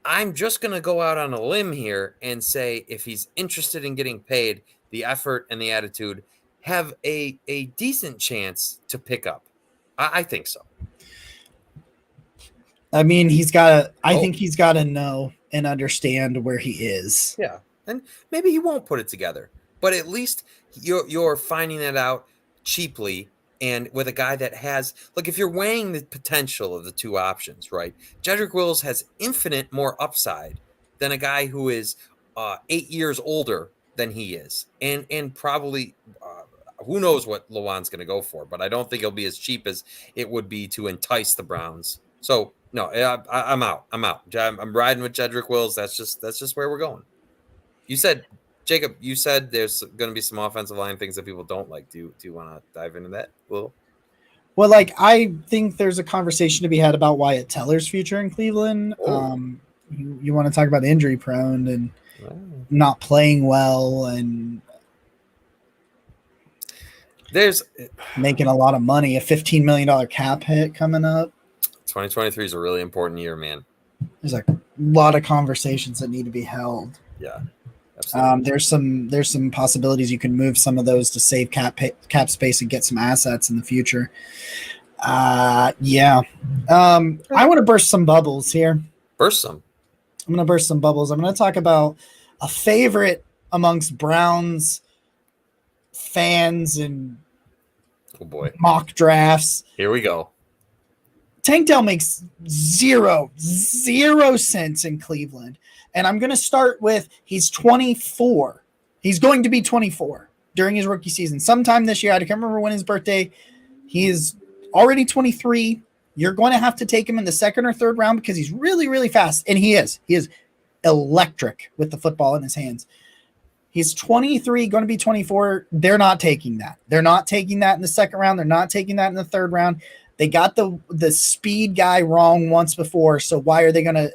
I'm just going to go out on a limb here and say if he's interested in getting paid, the effort and the attitude have a decent chance to pick up. I think so. I mean, I think he's got to know and understand where he is. Yeah. And maybe he won't put it together, but at least you're finding that out cheaply and with a guy that has, look, if you're weighing the potential of the 2 options, right? Jedrick Wills has infinite more upside than a guy who is 8 years older than he is. And probably who knows what Lewan's going to go for, but I don't think it'll be as cheap as it would be to entice the Browns. So no, I'm out. I'm riding with Jedrick Wills. That's just where we're going. You said, Jacob, there's going to be some offensive line things that people don't like. Do you want to dive into that a little? Well, like I think there's a conversation to be had about Wyatt Teller's future in Cleveland. You want to talk about injury prone and not playing well and there's making a lot of money, a $15 million cap hit coming up. 2023 is a really important year, man. There's a lot of conversations that need to be held. Yeah. There's some possibilities you can move some of those to save cap space and get some assets in the future. I want to burst some bubbles here. Burst some. I'm going to burst some bubbles. I'm going to talk about a favorite amongst Browns fans and mock drafts. Here we go. Tank Dell makes zero sense in Cleveland. And I'm going to start with he's 24. He's going to be 24 during his rookie season. Sometime this year, I can't remember when his birthday. He is already 23. You're going to have to take him in the 2nd or 3rd round because he's really, really fast. And he is. He is electric with the football in his hands. He's 23, going to be 24. They're not taking that. They're not taking that in the 2nd round. They're not taking that in the 3rd round. They got the speed guy wrong once before, so why are they going to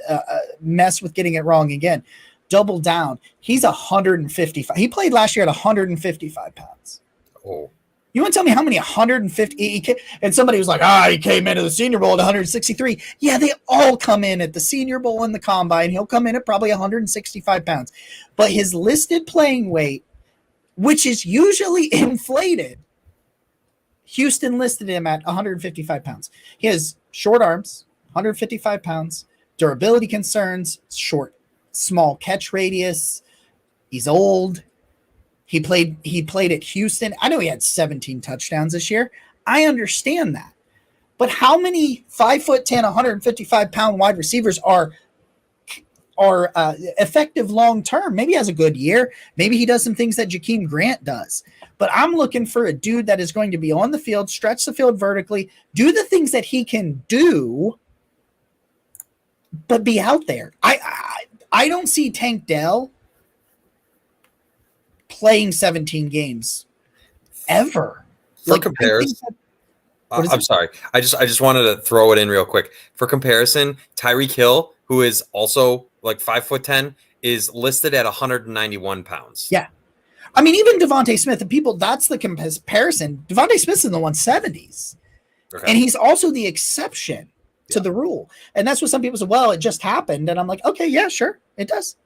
mess with getting it wrong again? Double down. He's 155. He played last year at 155 pounds. Oh. You want to tell me how many 150? And somebody was like, he came into the Senior Bowl at 163. Yeah, they all come in at the Senior Bowl and the Combine. He'll come in at probably 165 pounds. But his listed playing weight, which is usually inflated, Houston listed him at 155 pounds. He has short arms, 155 pounds, durability concerns, small catch radius. He's old. He played at Houston. I know he had 17 touchdowns this year. I understand that. But how many 5'10", 155-pound wide receivers are effective long-term? Maybe he has a good year. Maybe he does some things that Jakeem Grant does. But I'm looking for a dude that is going to be on the field, stretch the field vertically, do the things that he can do, but be out there. I don't see Tank Dell playing 17 games ever. For comparison, I'm sorry. I just wanted to throw it in real quick. For comparison, Tyreek Hill, who is also like 5'10", is listed at 191 pounds. Yeah. I mean, even Devontae Smith, and people, that's the comparison. Devontae Smith's in the 170s. Okay. And he's also the exception to the rule. And that's what some people say, well, it just happened. And I'm like, okay, yeah, sure, it does.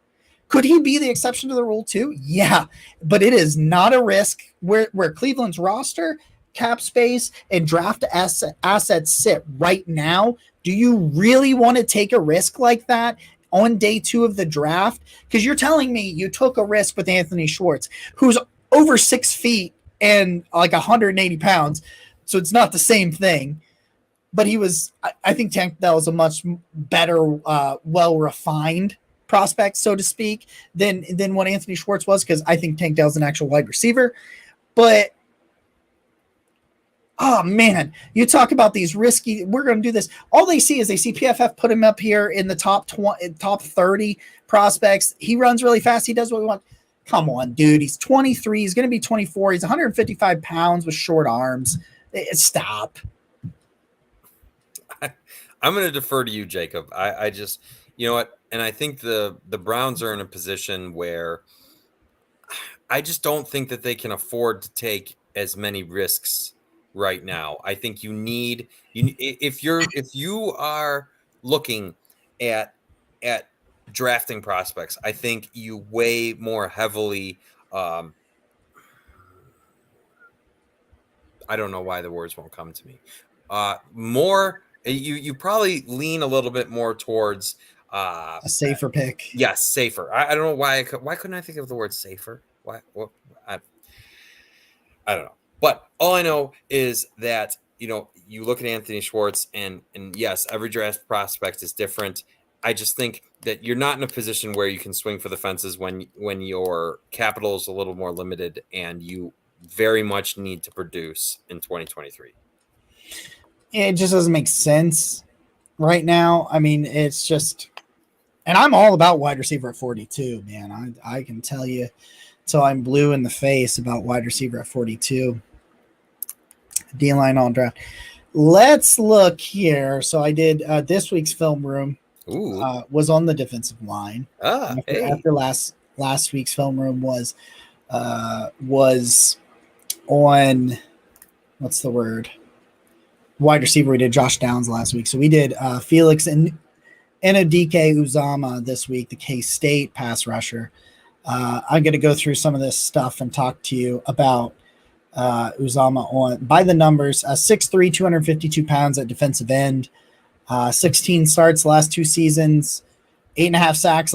Could he be the exception to the rule too? Yeah, but it is not a risk where Cleveland's roster, cap space, and draft assets sit right now. Do you really want to take a risk like that on day 2 of the draft? Because you're telling me you took a risk with Anthony Schwartz, who's over 6 feet and like 180 pounds. So it's not the same thing. but I think Tank Dell is a much better, well-refined prospect, so to speak, than what Anthony Schwartz was, because I think Tank Dell's an actual wide receiver. But oh man, you talk about these risky, we're going to do this. All they see is PFF put him up here in the top 30 prospects. He runs really fast. He does what we want. Come on, dude. He's 23. He's going to be 24. He's 155 pounds with short arms. Stop. I'm going to defer to you, Jacob. I just, you know what? And I think the Browns are in a position where I just don't think that they can afford to take as many risks right now. I think if you are looking at drafting prospects, I think you weigh more heavily. I don't know why the words won't come to me. You probably lean a little bit more towards a safer pick. Yes, safer. I don't know why. Why couldn't I think of the word safer? Why? Well, I don't know. But all I know is that you look at Anthony Schwartz, and yes, every draft prospect is different. I just think that you're not in a position where you can swing for the fences when your capital is a little more limited, and you very much need to produce in 2023. It just doesn't make sense right now. I mean, it's just, and I'm all about wide receiver at 42, man. I can tell you till I'm blue in the face about wide receiver at 42. D-line on draft. Let's look here. So I did this week's film room. Was on the defensive line. After last week's film room was on, what's the word? Wide receiver. We did Josh Downs last week. So we did Felix and Enodike Uzama this week, the K-State pass rusher. I'm going to go through some of this stuff and talk to you about Uzama on by the numbers. 6'3", 252 pounds at defensive end. 16 starts last 2 seasons, 8.5 sacks.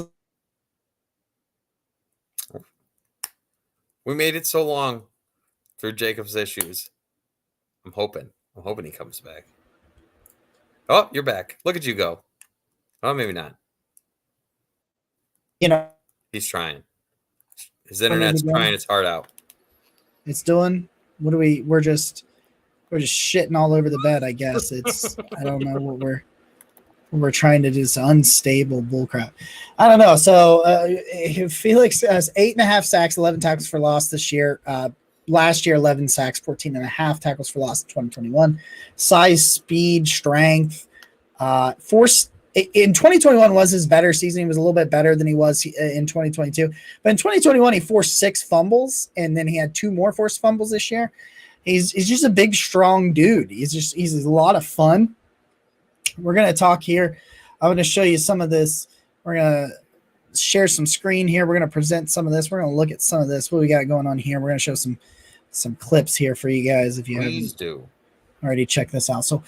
We made it so long through Jacob's issues. I'm hoping he comes back. Oh, you're back. Look at you go. Oh, maybe not. He's trying. His internet's trying its heart out. It's doing. We're just shitting all over the bed, I guess. I don't know what we're trying to do. This unstable bullcrap. I don't know. So Felix has 8.5 sacks, 11 tackles for loss this year. Last year, 11 sacks, 14.5 tackles for loss in 2021. Size, speed, strength. Force in 2021 was his better season. He was a little bit better than he was in 2022. But in 2021, he forced 6 fumbles, and then he had 2 more forced fumbles this year. He's just a big, strong dude. He's a lot of fun. We're going to talk here. I'm going to show you some of this. We're going to share some screen here. We're going to present some of this. We're going to look at some of this, what we got going on here. We're going to show some clips here for you guys if you haven't already checked this out. So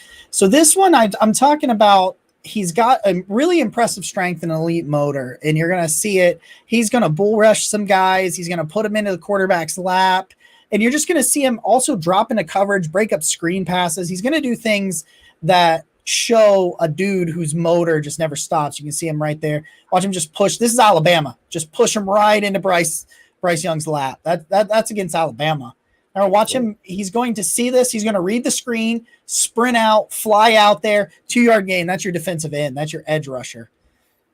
this one I'm talking about, he's got a really impressive strength and elite motor, and you're going to see it. He's going to bull rush some guys. He's going to put them into the quarterback's lap. And you're just going to see him also drop into coverage, break up screen passes. He's going to do things that show a dude whose motor just never stops. You can see him right there. Watch him just push. This is Alabama. Just push him right into Bryce Young's lap. That's against Alabama. Now watch him. He's going to see this. He's going to read the screen, sprint out, fly out there, 2-yard gain. That's your defensive end. That's your edge rusher.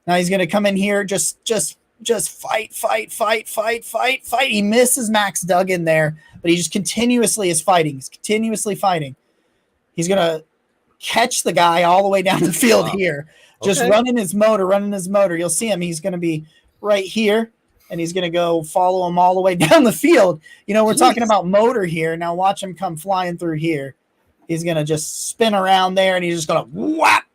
Now he's going to come in here, just fight. He misses Max Duggan there, but he just continuously is fighting. He's continuously fighting. He's going to catch the guy all the way down the field here, just running his motor. You'll see him. He's going to be right here, and he's going to go follow him all the way down the field. We're talking about motor here. Now watch him come flying through here. He's going to just spin around there, and he's just going to whap.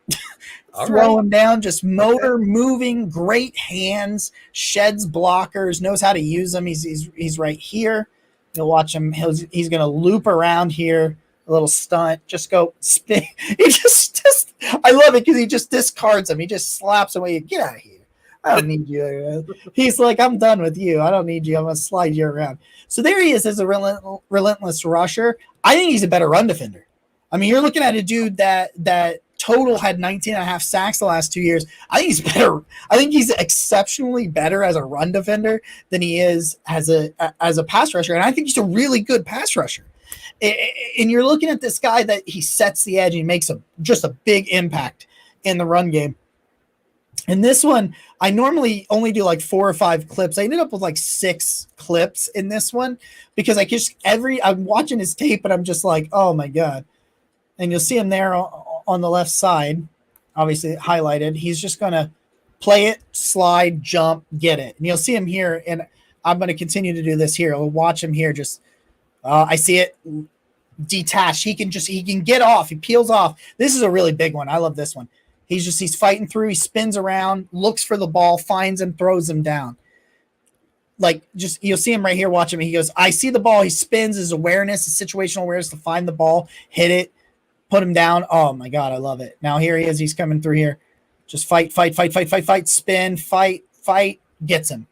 Throw him down, just motor moving, great hands, sheds blockers, knows how to use them. He's right here. You'll watch him. He's going to loop around here, a little stunt, just go spin. He just I love it because he just discards him. He just slaps away. Get out of here. I don't need you. He's like, I'm done with you. I don't need you. I'm going to slide you around. So there he is as a relentless rusher. I think he's a better run defender. I mean, you're looking at a dude that total had 19 and a half sacks the last 2 years. I think he's better. I think he's exceptionally better as a run defender than he is as a pass rusher. And I think he's a really good pass rusher. And you're looking at this guy that he sets the edge and he makes just a big impact in the run game. And this one, I normally only do like 4 or 5 clips. I ended up with like 6 clips in this one because I'm watching his tape and I'm just like, oh my God. And you'll see him there on the left side, obviously highlighted. He's just going to play it, slide, jump, get it. And you'll see him here. And I'm going to continue to do this here. I'll watch him here. Just, I see it detached. He can get off. He peels off. This is a really big one. I love this one. He's fighting through. He spins around, looks for the ball, finds him, throws him down. Like, just, you'll see him right here. Watch him. He goes, I see the ball. He spins, his awareness, his situational awareness to find the ball, hit it, put him down. Oh my God, I love it. Now here he is. He's coming through here. Just fight, spin, fight, gets him.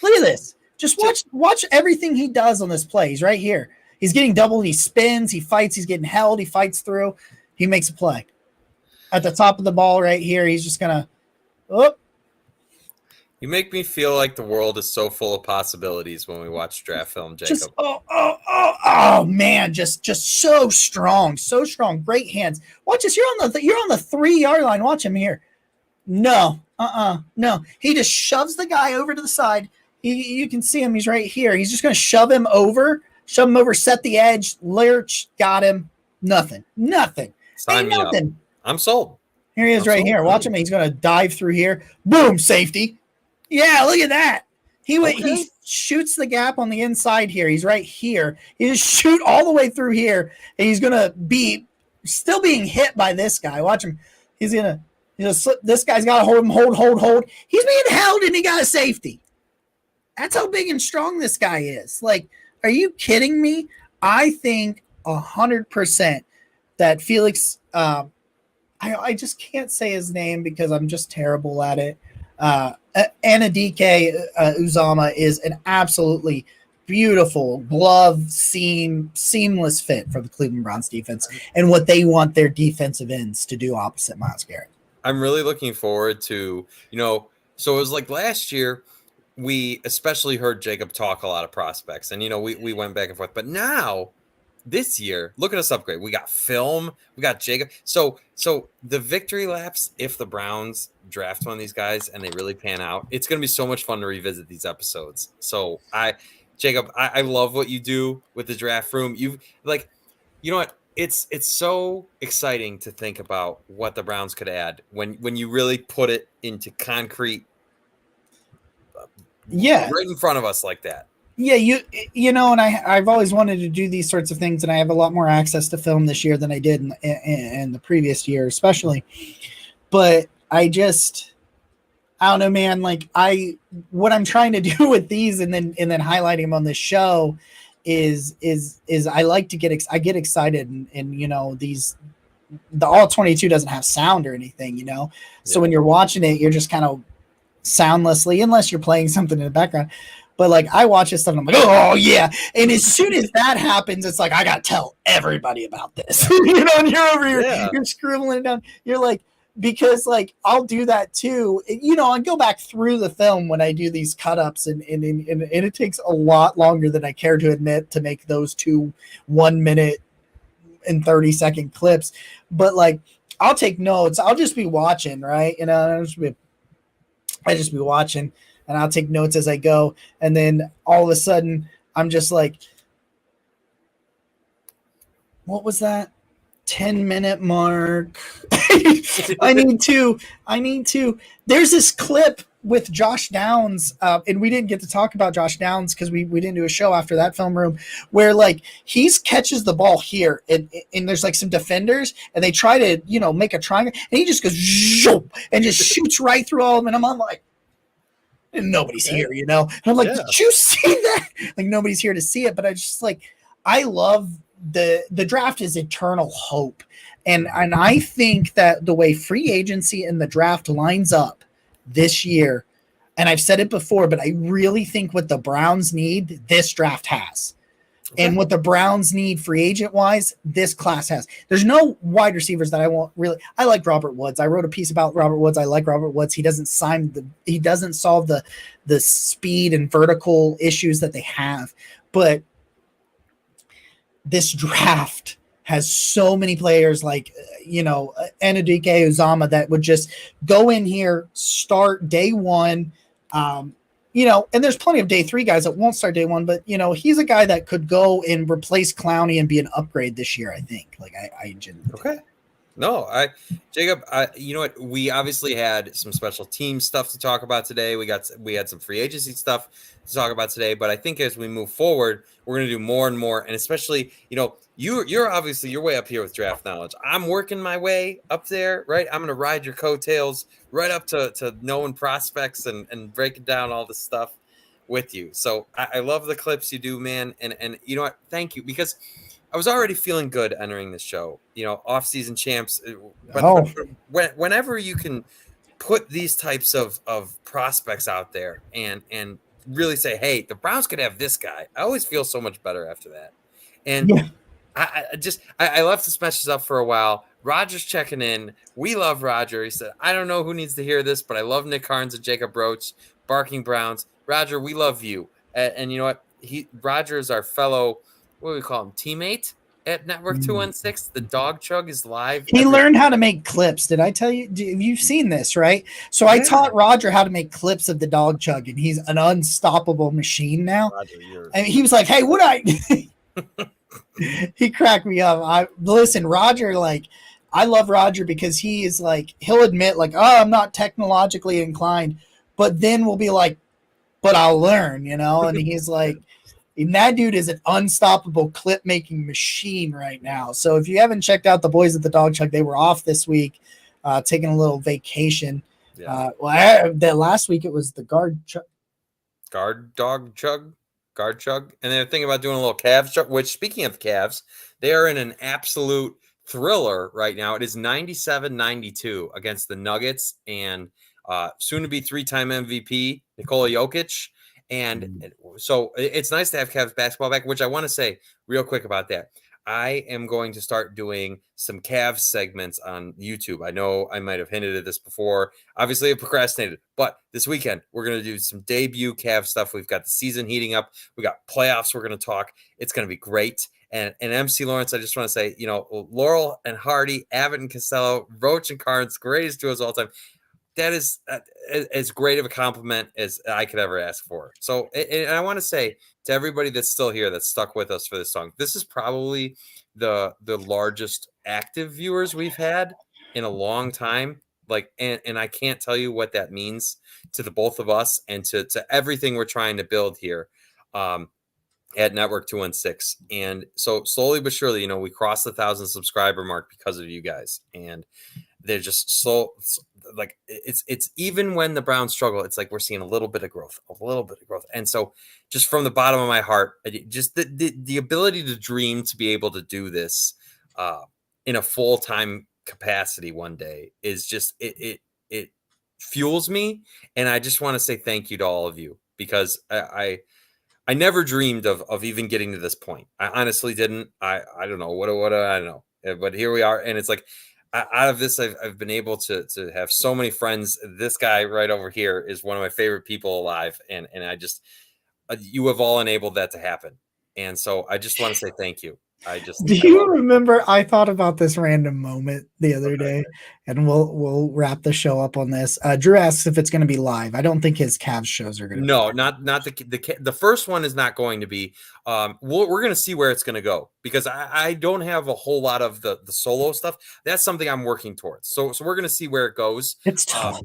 Look at this. Just watch everything he does on this play. He's right here. He's getting doubled. He spins. He fights. He's getting held. He fights through. He makes a play. At the top of the ball right here, he's just going to You make me feel like the world is so full of possibilities when we watch draft film, Jacob. Just, oh man, just so strong. Great hands. Watch this. You're on the 3-yard line. Watch him here. No. No. He just shoves the guy over to the side. You can see him. He's right here. He's just going to shove him over, set the edge, lurch, got him. Nothing. Sign me up. I'm sold. Here he is right here. Watch him. He's going to dive through here. Boom, safety. Yeah, look at that. He shoots the gap on the inside here. He's right here. He just shoot all the way through here, and he's going to be still being hit by this guy. Watch him. He's going to slip. This guy's got to hold him, hold. He's being held, and he got a safety. That's how big and strong this guy is. Like, are you kidding me? I think 100% that Felix I just can't say his name because I'm just terrible at it. Anadike Uzama is an absolutely beautiful glove seamless fit for the Cleveland Browns defense and what they want their defensive ends to do opposite Myles Garrett. I'm really looking forward to, so it was like last year, we especially heard Jacob talk a lot of prospects and, we went back and forth, but now this year, look at us upgrade. We got film. We got Jacob. So the victory laps, if the Browns draft one of these guys and they really pan out, it's going to be so much fun to revisit these episodes. So Jacob, I love what you do with the draft room. You know what? It's so exciting to think about what the Browns could add when you really put it into concrete. Yeah. Right in front of us like that. Yeah, and I've always wanted to do these sorts of things, and I have a lot more access to film this year than I did in the previous year, especially. But I don't know, man. Like what I'm trying to do with these, and then highlighting them on this show, is I like to get excited, and the all 22 doesn't have sound or anything, So when you're watching it, you're just kind of soundlessly, unless you're playing something in the background. But like I watch this stuff and I'm like, oh yeah. And as soon as that happens, it's like I gotta tell everybody about this. And you're over here, you're scribbling it down. You're like, because like I'll do that too. I go back through the film when I do these cut-ups and it takes a lot longer than I care to admit to make those 2 1 minute and 30-second clips. But like I'll take notes. I'll just be watching, right? I just be watching. And I'll take notes as I go. And then all of a sudden, I'm just like, what was that? 10-minute mark. I need to. There's this clip with Josh Downs, and we didn't get to talk about Josh Downs because we didn't do a show after that film room, where like he catches the ball here, and there's like some defenders, and they try to, make a triangle, and he just goes, and just shoots right through all of them, and I'm like, and nobody's here, And I'm like, did you see that? Like nobody's here to see it, but I love the draft is eternal hope. And I think that the way free agency and the draft lines up this year, and I've said it before, but I really think what the Browns need, this draft has. And what the Browns need free agent wise, this class has. There's no wide receivers that I won't really. I like Robert Woods. I wrote a piece about Robert Woods. I like Robert Woods. He doesn't solve the speed and vertical issues that they have. But this draft has so many players like, Enrique Uzama that would just go in here, start day one. And there's plenty of day 3 guys that won't start day 1, but he's a guy that could go and replace Clowney and be an upgrade this year. I think. Like I genuinely. Okay. No, Jacob, you know what? We obviously had some special team stuff to talk about today. We had some free agency stuff to talk about today, but I think as we move forward, we're going to do more and more. And especially, you're obviously you're way up here with draft knowledge. I'm working my way up there, right? I'm going to ride your coattails right up to knowing prospects and breaking down all this stuff with you. So I love the clips you do, man. And you know what? Thank you, because I was already feeling good entering the show, off-season champs. But whenever you can put these types of prospects out there and really say, hey, the Browns could have this guy, I always feel so much better after that. And yeah. I left this message up for a while. Roger's checking in. We love Roger. He said, I don't know who needs to hear this, but I love Nick Carnes and Jacob Roach, Barking Browns. Roger, we love you. And you know what? Roger is our fellow, what do we call him, teammate at Network 216. The dog chug is live. He learned how to make clips. Did I tell you? You've seen this, right? So I taught Roger how to make clips of the dog chug, and he's an unstoppable machine now. Roger, and he was like, hey, what I... He cracked me up. Listen, Roger, I love Roger because he is he'll admit I'm not technologically inclined, but then we'll be like, but I'll learn, and he's like, and that dude is an unstoppable clip making machine right now. So if you haven't checked out the boys at the Dog Chug, they were off this week, taking a little vacation. Yeah. Last week it was the Guard Dog Chug. And they're thinking about doing a little Cavs chug, which, speaking of Cavs, they are in an absolute thriller right now. It is 97-92 against the Nuggets and soon to be 3-time MVP Nikola Jokic. And so it's nice to have Cavs basketball back, which I want to say real quick about that. I am going to start doing some Cavs segments on YouTube. I know I might have hinted at this before. Obviously, I procrastinated, but this weekend we're going to do some debut Cavs stuff. We've got the season heating up. We got playoffs. We're going to talk. It's going to be great. And MC Lawrence, I just want to say, Laurel and Hardy, Abbott and Costello, Roach and Carnes, greatest duos all time. That is as great of a compliment as I could ever ask for. So, and I want to say to everybody that's still here, that's stuck with us for this song, this is probably the largest active viewers we've had in a long time. And I can't tell you what that means to the both of us and to everything we're trying to build here at Network 216. And so slowly but surely, we crossed the 1,000 subscriber mark because of you guys. And they're just so it's even when the Browns struggle, it's like we're seeing a little bit of growth. And so just from the bottom of my heart, just the ability to dream to be able to do this in a full-time capacity one day is just, it fuels me. And I just want to say thank you to all of you, because I never dreamed of even getting to this point. I honestly didn't. I don't know what I don't know, but here we are. And it's like, out of this, I've been able to have so many friends. This guy right over here is one of my favorite people alive. And I just, you have all enabled that to happen. And so I just want to say thank you. Do you remember, I thought about this random moment the other day, and we'll wrap the show up on this. Drew asks if it's going to be live. I don't think his Cavs shows are going to be live. Not the first one is not going to be. We're going to see where it's going to go, because I don't have a whole lot of the solo stuff. That's something I'm working towards. So we're going to see where it goes. It's tough.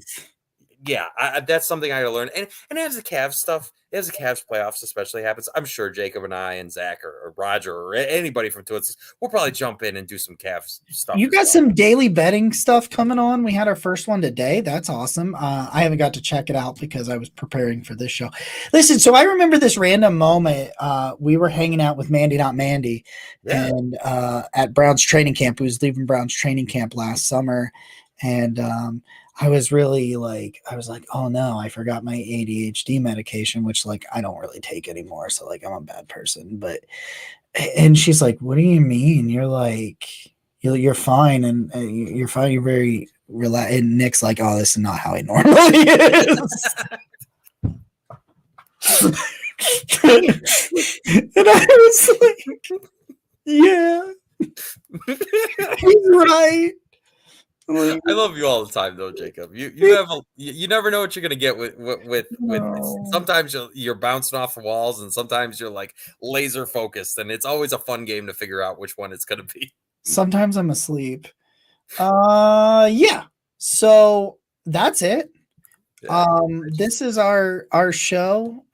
That's something I got to learn. And as the Cavs stuff, as the Cavs playoffs especially happens, I'm sure Jacob and I and Zach or Roger or anybody from Toots, we'll probably jump in and do some Cavs stuff. You got some daily betting stuff coming on. We had our first one today. That's awesome. I haven't got to check it out because I was preparing for this show. Listen, so I remember this random moment. We were hanging out with Mandy, not Mandy, and at Brown's training camp. Who was leaving Brown's training camp last summer. And I was really I was like, oh no, I forgot my ADHD medication, which I don't really take anymore. So I'm a bad person. But And she's like, "What do you mean? You're like, you're fine, and you're fine. You're very relaxed." And Nick's like, "Oh, this is not how he normally is." And I was like, "Yeah, he's right." I love you all the time, though, Jacob. You never know what you're gonna get with No. sometimes you're bouncing off the walls, and sometimes you're like laser focused, and it's always a fun game to figure out which one it's gonna be. Sometimes I'm asleep. Yeah. So that's it. This is our show.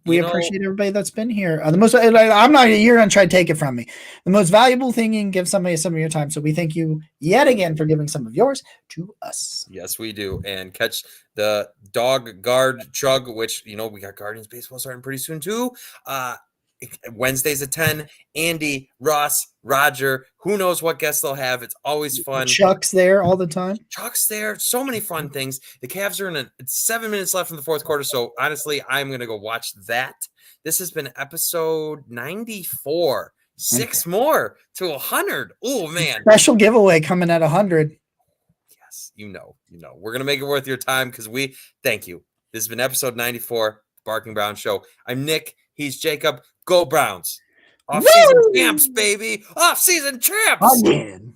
We appreciate everybody that's been here. The most, I'm not, you're gonna try to take it from me. The most valuable thing you can give somebody is some of your time. So we thank you yet again for giving some of yours to us. Yes, we do. And catch the dog guard chug, which we got Guardians baseball starting pretty soon too. Wednesdays at 10. Andy, Ross, Roger, who knows what guests they'll have. It's always fun. Chuck's there all the time. Chuck's there. So many fun things. The Cavs are it's 7 minutes left in the fourth quarter. So honestly, I'm going to go watch that. This has been episode 94. 6 more to 100. Oh, man. Special giveaway coming at 100. Yes, you know. We're going to make it worth your time because we thank you. This has been episode 94, Barking Brown Show. I'm Nick. He's Jacob. Go Browns. Off-season champs, baby. Off-season champs. Again.